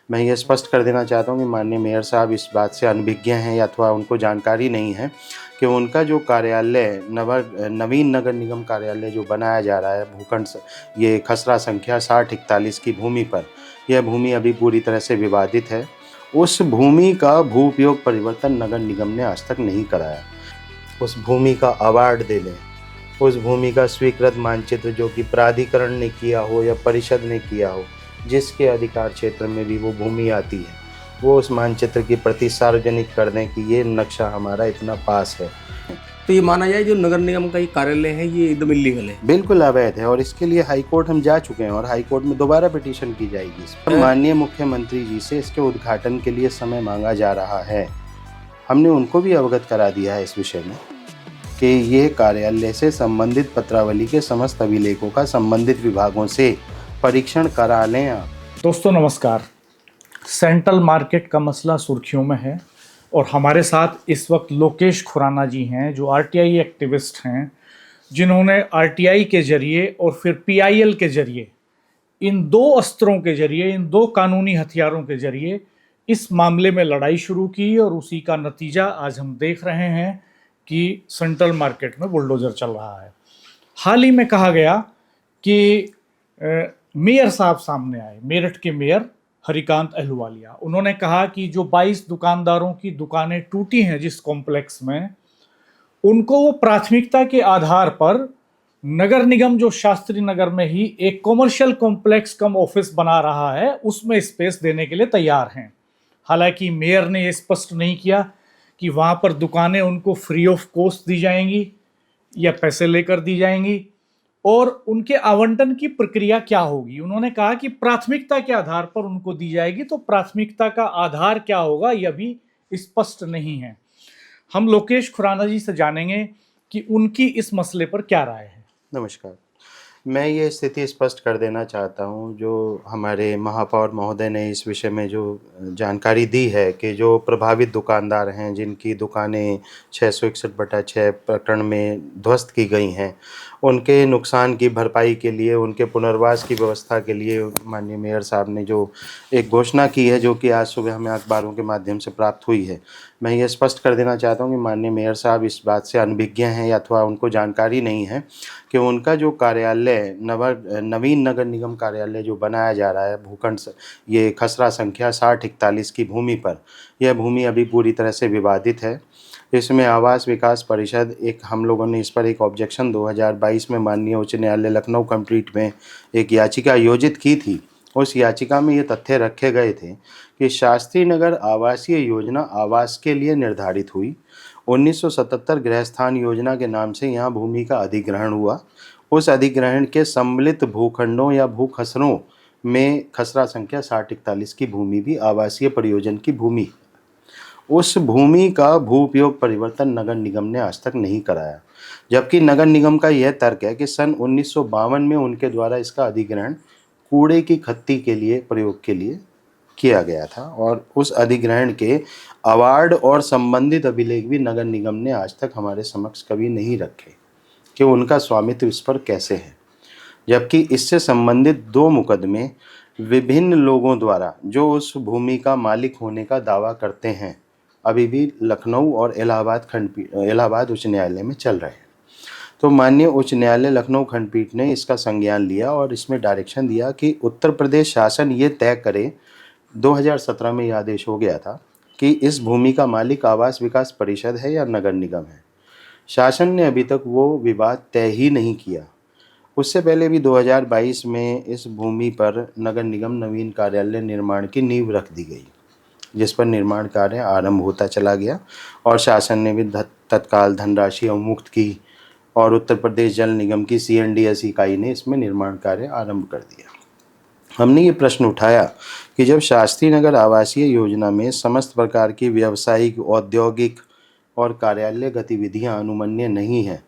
मैं ये स्पष्ट कर देना चाहता हूँ कि माननीय मेयर साहब इस बात से अनभिज्ञ हैं या अथवा उनको जानकारी नहीं है कि उनका जो कार्यालय नवीन नगर निगम कार्यालय जो बनाया जा रहा है भूखंड ये खसरा संख्या 6041 की भूमि पर, यह भूमि अभी पूरी तरह से विवादित है। उस भूमि का भू उपयोग परिवर्तन नगर निगम ने आज तक नहीं कराया। उस भूमि का अवार्ड दे लें, उस भूमि का स्वीकृत मानचित्र जो कि प्राधिकरण ने किया हो या परिषद ने किया हो, जिसके अधिकार क्षेत्र में भी वो भूमि आती है, वो उस मानचित्र की प्रति सार्वजनिक कर दें कि ये नक्शा हमारा इतना पास है। तो ये माना जाए जो नगर निगम का ये कार्यालय है ये एकदम इलीगल है। बिल्कुल अवैध है और इसके लिए हाईकोर्ट हम जा चुके हैं और हाईकोर्ट में दोबारा पिटीशन की जाएगी। इस पर माननीय मुख्यमंत्री जी से इसके उद्घाटन के लिए समय मांगा जा रहा है। हमने उनको भी अवगत करा दिया है इस विषय में कि ये कार्यालय से संबंधित पत्रावली के समस्त अभिलेखों का संबंधित विभागों से परीक्षण करा लें आप। दोस्तों नमस्कार। सेंट्रल मार्केट का मसला सुर्खियों में है और हमारे साथ इस वक्त लोकेश खुराना जी हैं जो आरटीआई एक्टिविस्ट हैं, जिन्होंने आरटीआई के जरिए और फिर पीआईएल के जरिए, इन दो अस्त्रों के जरिए, इन दो कानूनी हथियारों के जरिए इस मामले में लड़ाई शुरू की और उसी का नतीजा आज हम देख रहे हैं कि सेंट्रल मार्केट में बुलडोजर चल रहा है। हाल ही में कहा गया कि मेयर साहब सामने आए, मेरठ के मेयर हरिकांत अहलूवालिया। उन्होंने कहा कि जो 22 दुकानदारों की दुकानें टूटी हैं जिस कॉम्प्लेक्स में, उनको वो प्राथमिकता के आधार पर नगर निगम जो शास्त्री नगर में ही एक कॉमर्शियल कॉम्प्लेक्स कम ऑफिस बना रहा है उसमें स्पेस देने के लिए तैयार हैं। हालांकि मेयर ने ये स्पष्ट नहीं किया कि वहां पर दुकानें उनको फ्री ऑफ कॉस्ट दी जाएंगी या पैसे लेकर दी जाएंगी और उनके आवंटन की प्रक्रिया क्या होगी। उन्होंने कहा कि प्राथमिकता के आधार पर उनको दी जाएगी, तो प्राथमिकता का आधार क्या होगा यह भी स्पष्ट नहीं है। हम लोकेश खुराना जी से जानेंगे कि उनकी इस मसले पर क्या राय है। नमस्कार। मैं ये स्थिति स्पष्ट कर देना चाहता हूँ, जो हमारे महापौर महोदय ने इस विषय में जो जानकारी दी है कि जो प्रभावित दुकानदार हैं जिनकी दुकानें 661/6 प्रकरण में ध्वस्त की गई हैं, उनके नुकसान की भरपाई के लिए, उनके पुनर्वास की व्यवस्था के लिए माननीय मेयर साहब ने जो एक घोषणा की है, जो कि आज सुबह हमें अखबारों के माध्यम से प्राप्त हुई है। मैं ये स्पष्ट कर देना चाहता हूँ कि माननीय मेयर साहब इस बात से अनभिज्ञ हैं या अथवा उनको जानकारी नहीं है कि उनका जो कार्यालय नवीन नगर निगम कार्यालय जो बनाया जा रहा है भूखंड ये खसरा संख्या 6041 की भूमि पर, यह भूमि अभी पूरी तरह से विवादित है। इसमें आवास विकास परिषद हम लोगों ने इस पर एक ऑब्जेक्शन 2022 में माननीय उच्च न्यायालय लखनऊ कंप्लीट में एक याचिका आयोजित की थी। उस याचिका में ये तथ्य रखे गए थे कि शास्त्री नगर आवासीय योजना आवास के लिए निर्धारित हुई। 1977 गृहस्थान योजना के नाम से यहाँ भूमि का अधिग्रहण हुआ। उस अधिग्रहण के सम्मिलित भूखंडों या भूखसरों में खसरा संख्या 6041 की भूमि भी आवासीय प्रयोजन की भूमि। उस भूमि का भू उपयोग परिवर्तन नगर निगम ने आज तक नहीं कराया, जबकि नगर निगम का यह तर्क है कि सन 1952 में उनके द्वारा इसका अधिग्रहण कूड़े की खत्ती के लिए प्रयोग के लिए किया गया था और उस अधिग्रहण के अवार्ड और संबंधित अभिलेख भी नगर निगम ने आज तक हमारे समक्ष कभी नहीं रखे कि उनका स्वामित्व इस पर कैसे है। जबकि इससे संबंधित 2 मुकदमे विभिन्न लोगों द्वारा जो उस भूमि का मालिक होने का दावा करते हैं अभी भी लखनऊ और इलाहाबाद उच्च न्यायालय में चल रहे हैं। तो माननीय उच्च न्यायालय लखनऊ खंडपीठ ने इसका संज्ञान लिया और इसमें डायरेक्शन दिया कि उत्तर प्रदेश शासन ये तय करे, 2017 में यह आदेश हो गया था कि इस भूमि का मालिक आवास विकास परिषद है या नगर निगम है। शासन ने अभी तक वो विवाद तय ही नहीं किया। उससे पहले भी 2022 में इस भूमि पर नगर निगम नवीन कार्यालय निर्माण की नींव रख दी गई, जिस पर निर्माण कार्य आरंभ होता चला गया और शासन ने भी तत्काल धनराशि अवमुक्त की और उत्तर प्रदेश जल निगम की CNDS इकाई ने इसमें निर्माण कार्य आरंभ कर दिया। हमने ये प्रश्न उठाया कि जब शास्त्री नगर आवासीय योजना में समस्त प्रकार की व्यावसायिक, औद्योगिक और कार्यालय गतिविधियां अनुमन्य नहीं हैं,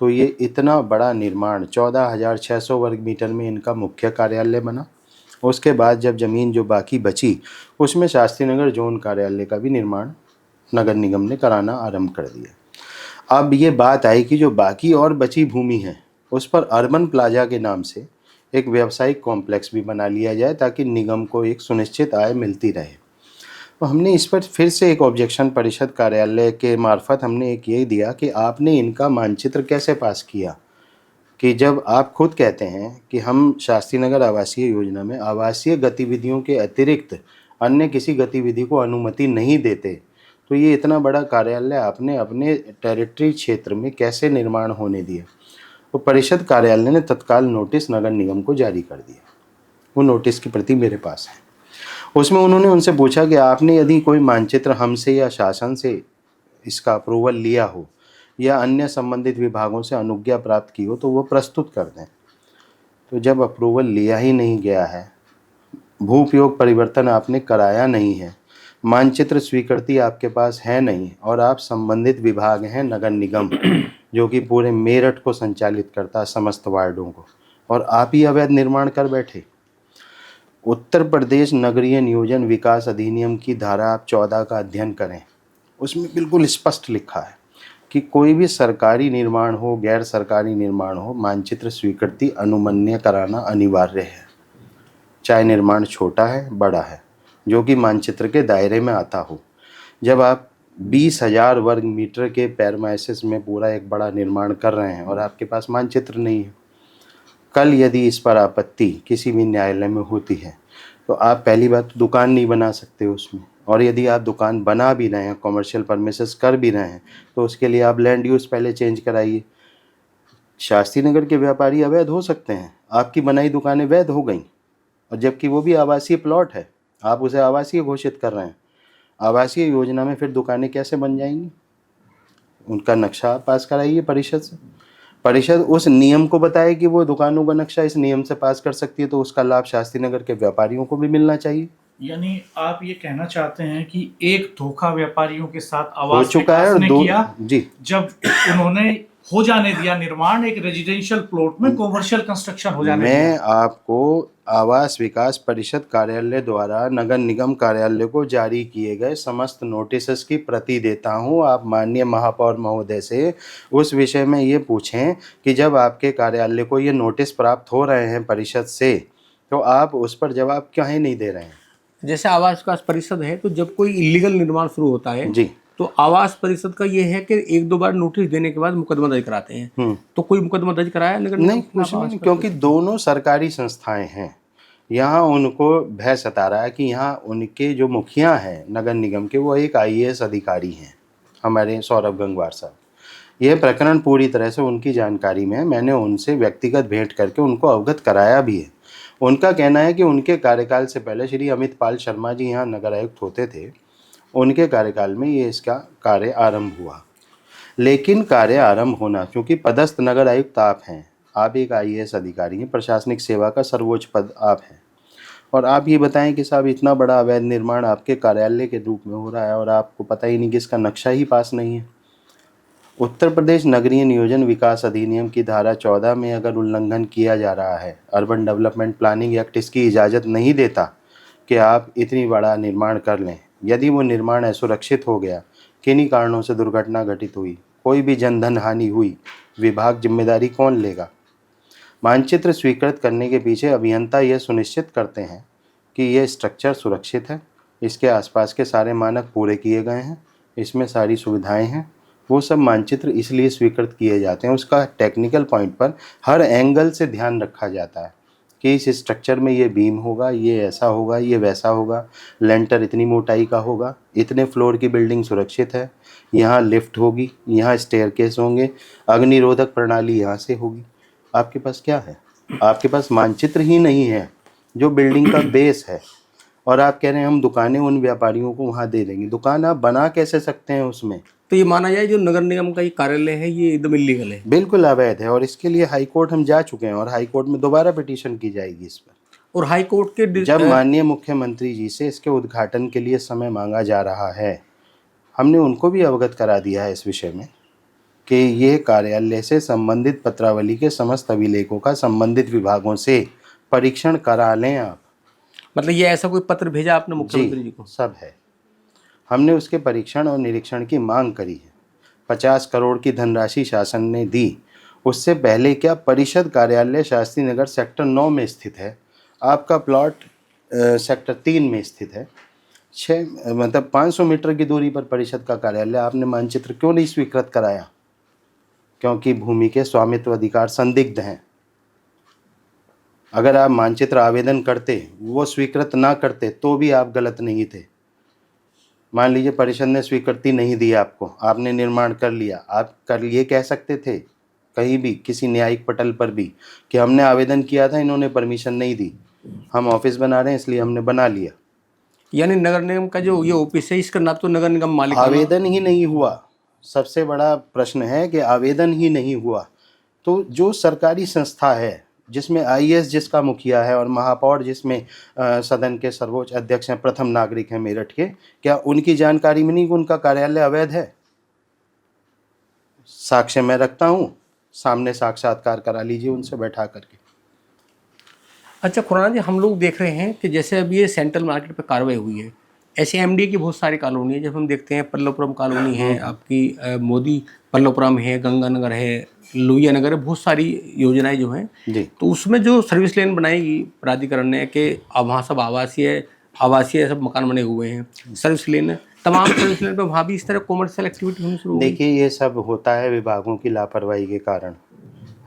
तो ये इतना बड़ा निर्माण 14,600 वर्ग मीटर में इनका मुख्य कार्यालय बना। उसके बाद जब ज़मीन जो बाकी बची उसमें शास्त्री नगर जोन कार्यालय का भी निर्माण नगर निगम ने कराना आरंभ कर दिया। अब ये बात आई कि जो बाकी और बची भूमि है उस पर अर्बन प्लाजा के नाम से एक व्यावसायिक कॉम्प्लेक्स भी बना लिया जाए ताकि निगम को एक सुनिश्चित आय मिलती रहे। तो हमने इस पर फिर से एक ऑब्जेक्शन परिषद कार्यालय के मार्फत हमने एक ये दिया कि आपने इनका मानचित्र कैसे पास किया, कि जब आप खुद कहते हैं कि हम शास्त्री नगर आवासीय योजना में आवासीय गतिविधियों के अतिरिक्त अन्य किसी गतिविधि को अनुमति नहीं देते, तो ये इतना बड़ा कार्यालय आपने अपने टेरिटरी क्षेत्र में कैसे निर्माण होने दिया। तो परिषद कार्यालय ने तत्काल नोटिस नगर निगम को जारी कर दिया। वो नोटिस की प्रति मेरे पास है। उसमें उन्होंने उनसे पूछा कि आपने यदि कोई मानचित्र हमसे या शासन से इसका अप्रूवल लिया हो या अन्य संबंधित विभागों से अनुज्ञा प्राप्त की हो तो वो प्रस्तुत कर दें। तो जब अप्रूवल लिया ही नहीं गया है, भू-उपयोग परिवर्तन आपने कराया नहीं है, मानचित्र स्वीकृति आपके पास है नहीं और आप संबंधित विभाग हैं नगर निगम जो कि पूरे मेरठ को संचालित करता है, समस्त वार्डों को, और आप ही अवैध निर्माण कर बैठे। उत्तर प्रदेश नगरीय नियोजन विकास अधिनियम की धारा आप 14 का अध्ययन करें, उसमें बिल्कुल स्पष्ट लिखा है कि कोई भी सरकारी निर्माण हो, गैर सरकारी निर्माण हो, मानचित्र स्वीकृति अनुमन्य कराना अनिवार्य है, चाहे निर्माण छोटा है बड़ा है, जो कि मानचित्र के दायरे में आता हो। जब आप 20,000 वर्ग मीटर के पैरमाइसिस में पूरा एक बड़ा निर्माण कर रहे हैं और आपके पास मानचित्र नहीं है, कल यदि इस पर आपत्ति किसी भी न्यायालय में होती है तो आप पहली बात तो दुकान नहीं बना सकते उसमें, और यदि आप दुकान बना भी रहे हैं, कॉमर्शियल परमिसेस कर भी रहे हैं, तो उसके लिए आप लैंड यूज़ पहले चेंज कराइए। शास्त्री नगर के व्यापारी अवैध हो सकते हैं, आपकी बनाई दुकानें वैध हो गई, और जबकि वो भी आवासीय प्लॉट है, आप उसे आवासीय घोषित कर रहे हैं। आवासीय योजना में फिर दुकानें कैसे बन जाएंगी? उनका नक्शा पास कराइए परिषद से, परिषद उस नियम को बताए कि वो दुकानों का नक्शा इस नियम से पास कर सकती है, तो उसका लाभ शास्त्री नगर के व्यापारियों को भी मिलना चाहिए। यानी आप ये कहना चाहते हैं कि एक धोखा व्यापारियों के साथ हो आवास चुका है विकास और ने दो किया, जी जब उन्होंने हो जाने दिया निर्माण, एक रेजिडेंशियल प्लॉट में कॉमर्शियल कंस्ट्रक्शन हो जाने मैं दिया। आपको आवास विकास परिषद कार्यालय द्वारा नगर निगम कार्यालय को जारी किए गए समस्त नोटिस की प्रति देता हूं। आप माननीय महापौर महोदय से उस विषय में ये पूछें कि जब आपके कार्यालय को ये नोटिस प्राप्त हो रहे हैं परिषद से, तो आप उस पर जवाब क्यों नहीं दे रहे हैं? जैसे आवास विकास परिषद है, तो जब कोई इलीगल निर्माण शुरू होता है जी, तो आवास परिषद का ये है कि 1-2 बार नोटिस देने के बाद मुकदमा दर्ज कराते हैं। तो कोई मुकदमा दर्ज कराया नगर निगम नहीं, के कुछ खिलाफ नहीं, आवास क्योंकि दोनों सरकारी संस्थाएं हैं। यहाँ उनको भय सता रहा है कि यहाँ उनके जो मुखिया हैं नगर निगम के, वो एक IAS अधिकारी हैं, हमारे सौरभ गंगवार साहब। यह प्रकरण पूरी तरह से उनकी जानकारी में है। मैंने उनसे व्यक्तिगत भेंट करके उनको अवगत कराया भी है। उनका कहना है कि उनके कार्यकाल से पहले श्री अमित पाल शर्मा जी यहाँ नगर आयुक्त होते थे, उनके कार्यकाल में ये इसका कार्य आरंभ हुआ। लेकिन कार्य आरंभ होना, क्योंकि पदस्थ नगर आयुक्त आप हैं, आप एक IAS अधिकारी हैं, प्रशासनिक सेवा का सर्वोच्च पद आप हैं, और आप ये बताएं कि साहब इतना बड़ा अवैध निर्माण आपके कार्यालय के रूप में हो रहा है और आपको पता ही नहीं कि इसका नक्शा ही पास नहीं है। उत्तर प्रदेश नगरीय नियोजन विकास अधिनियम की धारा 14 में अगर उल्लंघन किया जा रहा है, अर्बन डेवलपमेंट प्लानिंग एक्ट इसकी इजाज़त नहीं देता कि आप इतनी बड़ा निर्माण कर लें। यदि वो निर्माण असुरक्षित हो गया, किन्हीं कारणों से दुर्घटना घटित हुई, कोई भी जनधन हानि हुई, विभाग जिम्मेदारी कौन लेगा? मानचित्र स्वीकृत करने के पीछे अभियंता यह सुनिश्चित करते हैं कि यह स्ट्रक्चर सुरक्षित है, इसके आसपास के सारे मानक पूरे किए गए हैं, इसमें सारी सुविधाएं हैं। वो सब मानचित्र इसलिए स्वीकृत किए जाते हैं, उसका टेक्निकल पॉइंट पर हर एंगल से ध्यान रखा जाता है कि इस स्ट्रक्चर में ये बीम होगा, ये ऐसा होगा, ये वैसा होगा, लेंटर इतनी मोटाई का होगा, इतने फ्लोर की बिल्डिंग सुरक्षित है, यहाँ लिफ्ट होगी, यहाँ स्टेयरकेस होंगे, अग्निरोधक प्रणाली यहाँ से होगी। आपके पास क्या है? आपके पास मानचित्र ही नहीं है जो बिल्डिंग का बेस है, और आप कह रहे हैं हम दुकानें उन व्यापारियों को वहाँ दे देंगे। दुकान आप बना कैसे सकते हैं उसमें? तो ये माना जाए जो नगर निगम का ये कार्यालय है ये एकदम इलीगल है। बिल्कुल अवैध है, और इसके लिए हाई कोर्ट हम जा चुके हैं और हाई कोर्ट में दोबारा पिटीशन की जाएगी इस पर। और हाई कोर्ट के जब माननीय मुख्यमंत्री जी से इसके उद्घाटन के लिए समय मांगा जा रहा है, हमने उनको भी अवगत करा दिया है इस विषय में कि ये कार्यालय से संबंधित पत्रावली के समस्त अभिलेखों का संबंधित विभागों से परीक्षण करा लें आप। मतलब ये ऐसा कोई पत्र भेजा आपने मुख्यमंत्री जी को? सब है, हमने उसके परीक्षण और निरीक्षण की मांग करी है। 50 करोड़ की धनराशि शासन ने दी, उससे पहले क्या परिषद कार्यालय शास्त्री नगर सेक्टर 9 में स्थित है, आपका प्लॉट सेक्टर 3 में स्थित है। 6 मतलब 500 मीटर की दूरी पर परिषद का कार्यालय, आपने मानचित्र क्यों नहीं स्वीकृत कराया? क्योंकि भूमि के स्वामित्व अधिकार संदिग्ध हैं। अगर आप मानचित्र आवेदन करते, वो स्वीकृत ना करते तो भी आप गलत नहीं थे। मान लीजिए परिषद ने स्वीकृति नहीं दी आपको, आपने निर्माण कर लिया, आप कर ये कह सकते थे कहीं भी किसी न्यायिक पटल पर भी कि हमने आवेदन किया था, इन्होंने परमिशन नहीं दी, हम ऑफिस बना रहे हैं इसलिए हमने बना लिया। यानी नगर निगम का जो ये ऑफिस है इसका ना तो नगर निगम मालिक आवेदन ही नहीं हुआ, सबसे बड़ा प्रश्न है कि आवेदन ही नहीं हुआ। तो जो सरकारी संस्था है जिसमें आईएएस जिसका मुखिया है और महापौर जिसमें सदन के सर्वोच्च अध्यक्ष हैं, प्रथम नागरिक हैं मेरठ के, क्या उनकी जानकारी में नहीं कि उनका कार्यालय अवैध है? साक्ष्य मैं रखता हूँ, सामने साक्षात्कार करा लीजिए उनसे बैठा करके। अच्छा खुराना जी, हम लोग देख रहे हैं कि जैसे अभी ये सेंट्रल मार्केट पे कार्रवाई हुई है, ऐसे एमडी की बहुत सारी कॉलोनी है। जब हम देखते हैं पल्लवपुरम कॉलोनी है, आपकी मोदी पल्लवपुरम है, गंगानगर है, लोहिया नगर है, बहुत सारी योजनाएं जो हैं जी। तो उसमें जो सर्विस लेन बनाएगी प्राधिकरण ने कि अब वहाँ सब आवासीय सब मकान बने हुए हैं, सर्विस लेन, तमाम सर्विस लेन पे वहाँ भी इस तरह कॉमर्शियल एक्टिविटी होनी शुरू हो गई। देखिए ये सब होता है विभागों की लापरवाही के कारण।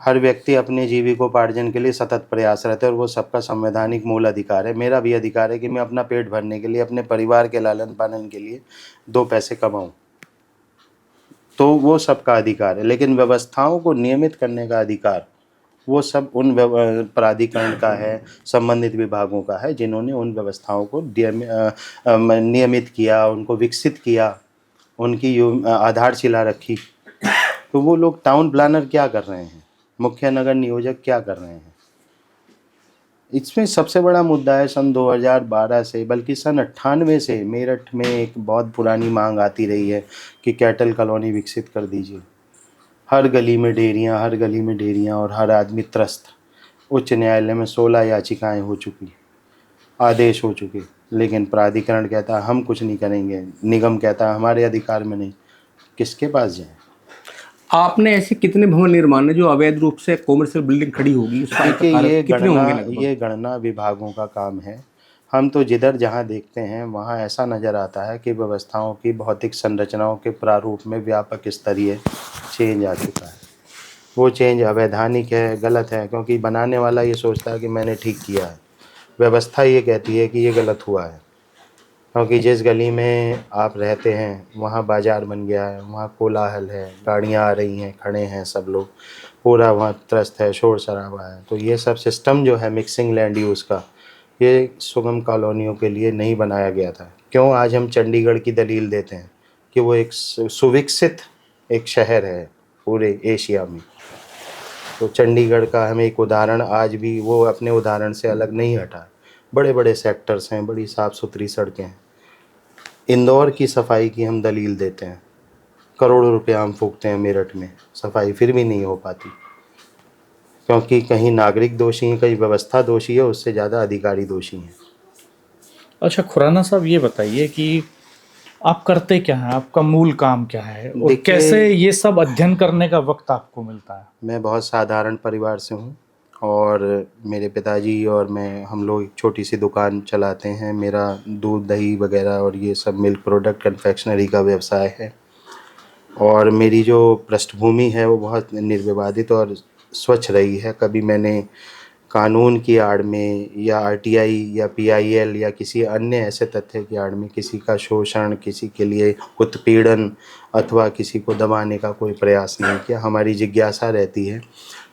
हर व्यक्ति अपने जीविकोपार्जन के लिए सतत प्रयास रहते हैं और वो सबका संवैधानिक मूल अधिकार है। मेरा भी अधिकार है कि मैं अपना पेट भरने के लिए, अपने परिवार के लालन पालन के लिए 2 पैसे कमाऊं, तो वो सबका अधिकार है। लेकिन व्यवस्थाओं को नियमित करने का अधिकार वो सब उन प्राधिकरण का है, संबंधित विभागों का है, जिन्होंने उन व्यवस्थाओं को नियमित किया, उनको विकसित किया, उनकी आधारशिला रखी। तो वो लोग टाउन प्लानर क्या कर रहे हैं, मुख्य नगर नियोजक क्या कर रहे हैं? इसमें सबसे बड़ा मुद्दा है सन 2012 से, बल्कि सन 98 से मेरठ में एक बहुत पुरानी मांग आती रही है कि कैटल कॉलोनी विकसित कर दीजिए। हर गली में डेयरियाँ, हर गली में डेयरियाँ और हर आदमी त्रस्त। उच्च न्यायालय में 16 याचिकाएं हो चुकी, आदेश हो चुके, लेकिन प्राधिकरण कहता है हम कुछ नहीं करेंगे, निगम कहता है हमारे अधिकार में नहीं। किसके पास जाए? आपने ऐसे कितने भवन निर्माण है जो अवैध रूप से कॉमर्शियल बिल्डिंग खड़ी होगी, उसका कितने होंगे लगभग? ये गणना विभागों का काम है। हम तो जिधर जहाँ देखते हैं वहाँ ऐसा नज़र आता है कि व्यवस्थाओं की भौतिक संरचनाओं के प्रारूप में व्यापक स्तरीय चेंज आ चुका है। वो चेंज अवैधानिक है, गलत है, क्योंकि बनाने वाला ये सोचता है कि मैंने ठीक किया है, व्यवस्था ये कहती है कि ये गलत हुआ है। क्योंकि जिस गली में आप रहते हैं वहाँ बाज़ार बन गया है, वहाँ कोलाहल है, गाड़ियाँ आ रही हैं, खड़े हैं सब लोग, पूरा वहाँ त्रस्त है, शोर शराबा है। तो ये सब सिस्टम जो है मिक्सिंग लैंड यूज़ का, ये सुगम कॉलोनियों के लिए नहीं बनाया गया था। क्यों आज हम चंडीगढ़ की दलील देते हैं कि वो एक सुविकसित एक शहर है पूरे एशिया में। तो चंडीगढ़ का हमें एक उदाहरण आज भी वो अपने उदाहरण से अलग नहीं हटा। बड़े बड़े सेक्टर्स हैं, बड़ी साफ़ सुथरी सड़कें हैं। इंदौर की सफाई की हम दलील देते हैं, करोड़ों रुपया हम फूकते हैं मेरठ में, सफाई फिर भी नहीं हो पाती, क्योंकि कहीं नागरिक दोषी हैं, कहीं व्यवस्था दोषी है, उससे ज़्यादा अधिकारी दोषी हैं। अच्छा खुराना साहब, ये बताइए कि आप करते क्या हैं, आपका मूल काम क्या है और कैसे ये सब अध्ययन करने का वक्त आपको मिलता है? मैं बहुत साधारण परिवार से हूँ और मेरे पिताजी और मैं, हम लोग एक छोटी सी दुकान चलाते हैं। मेरा दूध दही वगैरह और ये सब मिल्क प्रोडक्ट कन्फेक्शनरी का व्यवसाय है। और मेरी जो पृष्ठभूमि है वो बहुत निर्विवादित और स्वच्छ रही है। कभी मैंने कानून की आड़ में या आरटीआई या पीआईएल या किसी अन्य ऐसे तथ्य की आड़ में किसी का शोषण, किसी के लिए उत्पीड़न अथवा किसी को दबाने का कोई प्रयास नहीं किया। हमारी जिज्ञासा रहती है,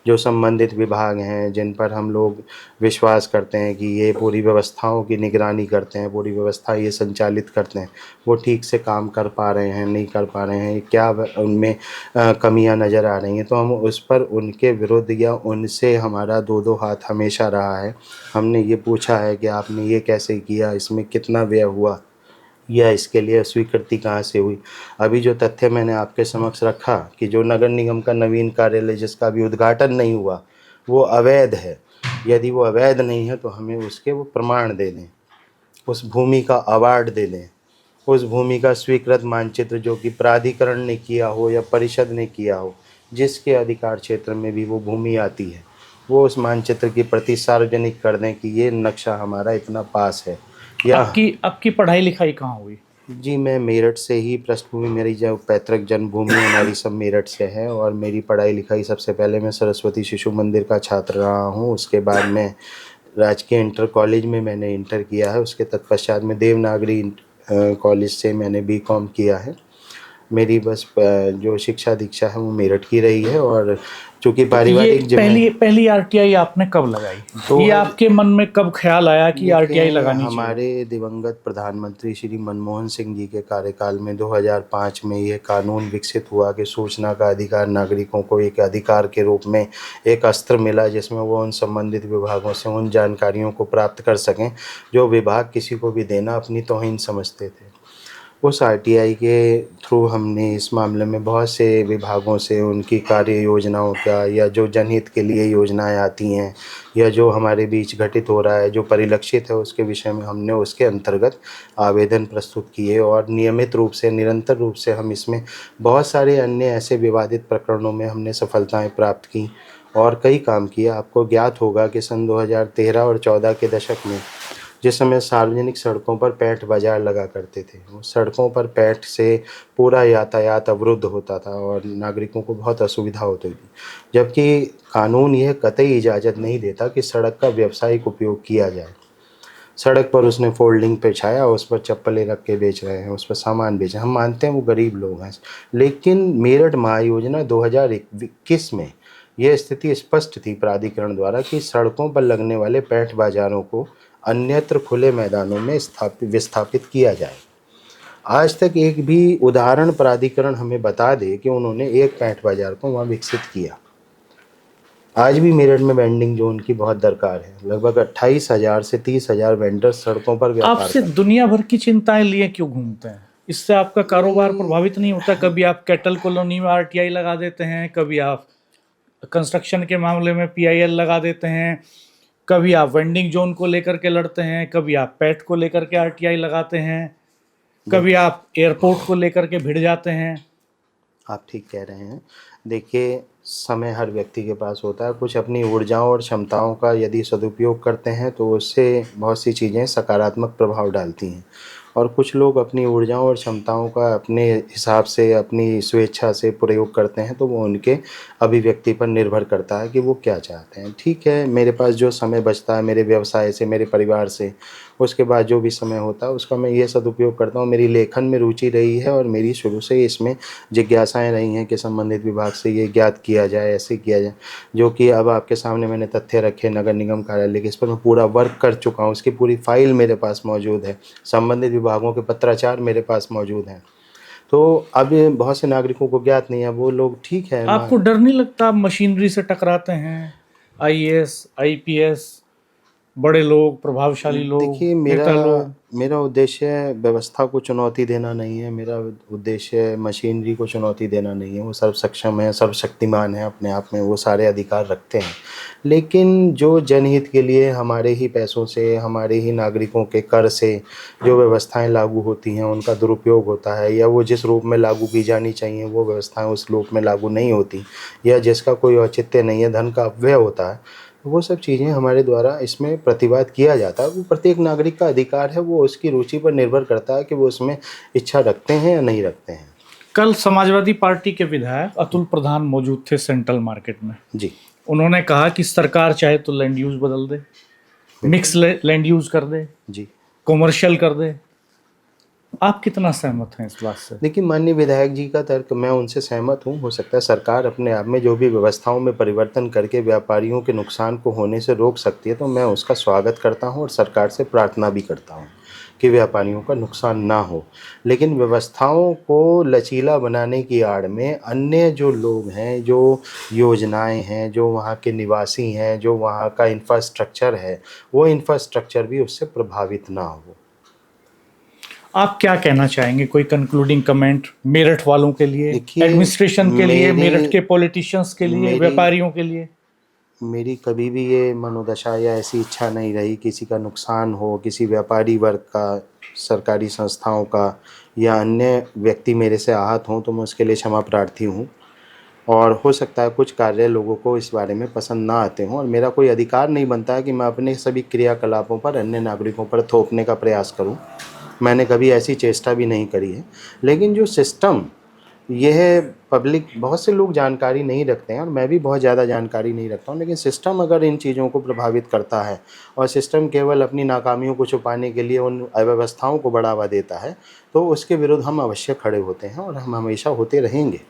जो संबंधित विभाग हैं जिन पर हम लोग विश्वास करते हैं कि ये पूरी व्यवस्थाओं की निगरानी करते हैं, पूरी व्यवस्था ये संचालित करते हैं, वो ठीक से काम कर पा रहे हैं, नहीं कर पा रहे हैं, क्या उनमें कमियां नज़र आ रही हैं, तो हम उस पर उनके विरुद्ध या उनसे हमारा दो हाथ हमेशा रहा है। हमने ये पूछा है कि आपने ये कैसे किया, इसमें कितना व्यय हुआ या इसके लिए स्वीकृति कहाँ से हुई। अभी जो तथ्य मैंने आपके समक्ष रखा कि जो नगर निगम का नवीन कार्यालय जिसका अभी उद्घाटन नहीं हुआ वो अवैध है, यदि वो अवैध नहीं है तो हमें उसके वो प्रमाण दे दें, उस भूमि का अवार्ड दे दें, उस भूमि का स्वीकृत मानचित्र जो कि प्राधिकरण ने किया हो या परिषद ने किया हो, जिसके अधिकार क्षेत्र में भी वो भूमि आती है, वो उस मानचित्र की प्रति सार्वजनिक कर दें कि ये नक्शा हमारा इतना पास है। या आपकी पढ़ाई लिखाई कहाँ हुई? जी, मैं मेरठ से ही पृष्ठभूमि, मेरी जो पैतृक जन्मभूमि हमारी सब मेरठ से है, और मेरी पढ़ाई लिखाई सबसे पहले मैं सरस्वती शिशु मंदिर का छात्र रहा हूँ। उसके बाद मैं राजकीय इंटर कॉलेज में मैंने इंटर किया है। उसके तत्पश्चात में देवनागरी कॉलेज से मैंने बीकॉम किया है। मेरी बस जो शिक्षा दीक्षा है वो मेरठ की रही है। और चूँकि पारिवारिक पहली आरटीआई आपने कब लगाई? तो ये आपके मन में कब ख्याल आया कि आरटीआई लगानी चाहिए? हमारे दिवंगत प्रधानमंत्री श्री मनमोहन सिंह जी के कार्यकाल में 2005 में यह कानून विकसित हुआ कि सूचना का अधिकार नागरिकों को एक अधिकार के रूप में एक अस्त्र मिला, जिसमें वो उन संबंधित विभागों से उन जानकारियों को प्राप्त कर सकें जो विभाग किसी को भी देना अपनी तौहीन समझते थे। उस आरटीआई के थ्रू हमने इस मामले में बहुत से विभागों से उनकी कार्य योजनाओं का, या जो जनहित के लिए योजनाएं आती हैं, या जो हमारे बीच घटित हो रहा है, जो परिलक्षित है, उसके विषय में हमने उसके अंतर्गत आवेदन प्रस्तुत किए। और नियमित रूप से, निरंतर रूप से हम इसमें बहुत सारे अन्य ऐसे विवादित प्रकरणों में हमने सफलताएं प्राप्त की और कई काम किए। आपको ज्ञात होगा कि सन 2013 और 14 के दशक में जिस समय सार्वजनिक सड़कों पर पैंठ बाजार लगा करते थे, उस सड़कों पर पैंठ से पूरा यातायात अवरुद्ध होता था और नागरिकों को बहुत असुविधा होती थी, जबकि कानून यह कतई इजाज़त नहीं देता कि सड़क का व्यावसायिक उपयोग किया जाए। सड़क पर उसने फोल्डिंग बिछाया, उस पर चप्पलें रख के बेच रहे हैं, उस पर सामान बेच रहे हैं। हम मानते हैं वो गरीब लोग हैं, लेकिन मेरठ महायोजना 2021 में यह स्थिति स्पष्ट थी प्राधिकरण द्वारा कि सड़कों पर लगने वाले पैंठ बाजारों को अन्यत्र खुले मैदानों में विस्थापित किया जाए। आज तक एक भी उदाहरण प्राधिकरण हमें बता दे कि उन्होंने एक पैंठ बाजार को वहाँ विकसित किया। आज भी मेरठ में वेंडिंग जोन की बहुत दरकार है। लगभग 28,000 से 30,000 वेंडर्स सड़कों पर व्यापार आपसे दुनिया भर की चिंताएं लिए क्यों घूमते हैं? इससे आपका कारोबार प्रभावित नहीं होता? कभी आप कैटल कॉलोनी में आरटीआई लगा देते हैं, कभी आप कंस्ट्रक्शन के मामले में पीआईएल लगा देते हैं, कभी आप वेंडिंग जोन को लेकर के लड़ते हैं, कभी आप पैट को लेकर के आरटीआई लगाते हैं, कभी आप एयरपोर्ट को लेकर के भिड़ जाते हैं। आप ठीक कह रहे हैं। देखिए, समय हर व्यक्ति के पास होता है। कुछ अपनी ऊर्जाओं और क्षमताओं का यदि सदुपयोग करते हैं तो उससे बहुत सी चीज़ें सकारात्मक प्रभाव डालती हैं, और कुछ लोग अपनी ऊर्जाओं और क्षमताओं का अपने हिसाब से, अपनी स्वेच्छा से प्रयोग करते हैं, तो वो उनके अभिव्यक्ति पर निर्भर करता है कि वो क्या चाहते हैं। ठीक है, मेरे पास जो समय बचता है मेरे व्यवसाय से, मेरे परिवार से, उसके बाद जो भी समय होता है उसका मैं ये सदुपयोग करता हूँ। मेरी लेखन में रुचि रही है और मेरी शुरू से इसमें जिज्ञासाएँ रही हैं कि संबंधित विभाग से ये ज्ञात किया जाए, ऐसे किया जाए, जो कि अब आपके सामने मैंने तथ्य रखे नगर निगम कार्यालय के। इस पर मैं पूरा वर्क कर चुका हूँ, इसकी पूरी फाइल मेरे पास मौजूद है, संबंधित विभागों के पत्राचार मेरे पास मौजूद हैं। तो अब बहुत से नागरिकों को ज्ञात नहीं है, वो लोग ठीक है। आपको डर नहीं लगता आप मशीनरी से टकराते हैं? आईएएस, आईपीएस, बड़े लोग, प्रभावशाली लोग, देखिए, नेता लोग। मेरा उद्देश्य व्यवस्था को चुनौती देना नहीं है। मेरा उद्देश्य मशीनरी को चुनौती देना नहीं है। वो सर्व सक्षम है, सर्वशक्तिमान है अपने आप में, वो सारे अधिकार रखते हैं। लेकिन जो जनहित के लिए हमारे ही पैसों से, हमारे ही नागरिकों के कर से जो व्यवस्थाएं लागू होती हैं उनका दुरुपयोग होता है, या वो जिस रूप में लागू की जानी चाहिए वो व्यवस्थाएं उस रूप में लागू नहीं होती, या जिसका कोई औचित्य नहीं है, धन का अपव्यय होता है, वो सब चीज़ें हमारे द्वारा इसमें प्रतिवाद किया जाता है। वो प्रत्येक नागरिक का अधिकार है, वो उसकी रुचि पर निर्भर करता है कि वो उसमें इच्छा रखते हैं या नहीं रखते हैं। कल समाजवादी पार्टी के विधायक अतुल प्रधान मौजूद थे सेंट्रल मार्केट में। जी, उन्होंने कहा कि सरकार चाहे तो लैंड यूज बदल दे, मिक्स लैंड यूज कर दे, जी, कॉमर्शियल कर दे। आप कितना सहमत हैं इस बात से? देखिए, माननीय विधायक जी का तर्क, मैं उनसे सहमत हूँ। हो सकता है सरकार अपने आप में जो भी व्यवस्थाओं में परिवर्तन करके व्यापारियों के नुकसान को होने से रोक सकती है, तो मैं उसका स्वागत करता हूँ और सरकार से प्रार्थना भी करता हूँ कि व्यापारियों का नुकसान ना हो। लेकिन व्यवस्थाओं को लचीला बनाने की आड़ में अन्य जो लोग हैं, जो योजनाएं हैं, जो वहाँ के निवासी हैं, जो वहाँ का इंफ्रास्ट्रक्चर है, वो इंफ्रास्ट्रक्चर भी उससे प्रभावित ना हो। आप क्या कहना चाहेंगे? कोई कंक्लूडिंग कमेंट मेरठ वालों के लिए, देखिए, एडमिनिस्ट्रेशन के लिए, मेरठ के पॉलिटिशियंस के लिए, व्यापारियों के लिए? मेरी कभी भी ये मनोदशा या ऐसी इच्छा नहीं रही किसी का नुकसान हो, किसी व्यापारी वर्ग का, सरकारी संस्थाओं का, या अन्य व्यक्ति मेरे से आहत हों तो मैं उसके लिए क्षमा प्रार्थी हूँ। और हो सकता है कुछ कार्य लोगों को इस बारे में पसंद ना आते हों, और मेरा कोई अधिकार नहीं बनता है कि मैं अपने सभी क्रियाकलापों पर अन्य नागरिकों पर थोपने का प्रयास करूं। मैंने कभी ऐसी चेष्टा भी नहीं करी है। लेकिन जो सिस्टम, यह पब्लिक, बहुत से लोग जानकारी नहीं रखते हैं और मैं भी बहुत ज़्यादा जानकारी नहीं रखता हूँ, लेकिन सिस्टम अगर इन चीज़ों को प्रभावित करता है और सिस्टम केवल अपनी नाकामियों को छुपाने के लिए उन अव्यवस्थाओं को बढ़ावा देता है, तो उसके विरुद्ध हम अवश्य खड़े होते हैं और हम हमेशा होते रहेंगे।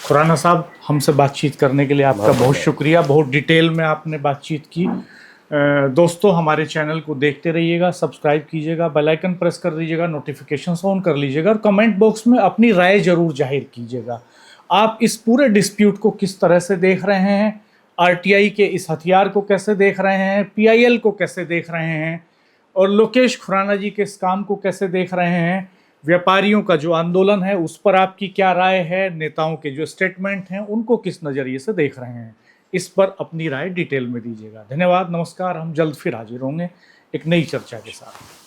खुराना साहब, हमसे बातचीत करने के लिए आपका बहुत शुक्रिया। बहुत डिटेल में आपने बातचीत की। दोस्तों, हमारे चैनल को देखते रहिएगा, सब्सक्राइब कीजिएगा, बेल आइकन प्रेस कर दीजिएगा, नोटिफिकेशंस ऑन कर लीजिएगा और कमेंट बॉक्स में अपनी राय जरूर जाहिर कीजिएगा। आप इस पूरे डिस्प्यूट को किस तरह से देख रहे हैं, आरटीआई के इस हथियार को कैसे देख रहे हैं, पीआईएल को कैसे देख रहे हैं और लोकेश खुराना जी के इस काम को कैसे देख रहे हैं, व्यापारियों का जो आंदोलन है उस पर आपकी क्या राय है, नेताओं के जो स्टेटमेंट हैं उनको किस नज़रिए से देख रहे हैं, इस पर अपनी राय डिटेल में दीजिएगा। धन्यवाद, नमस्कार। हम जल्द फिर हाजिर होंगे एक नई चर्चा के साथ।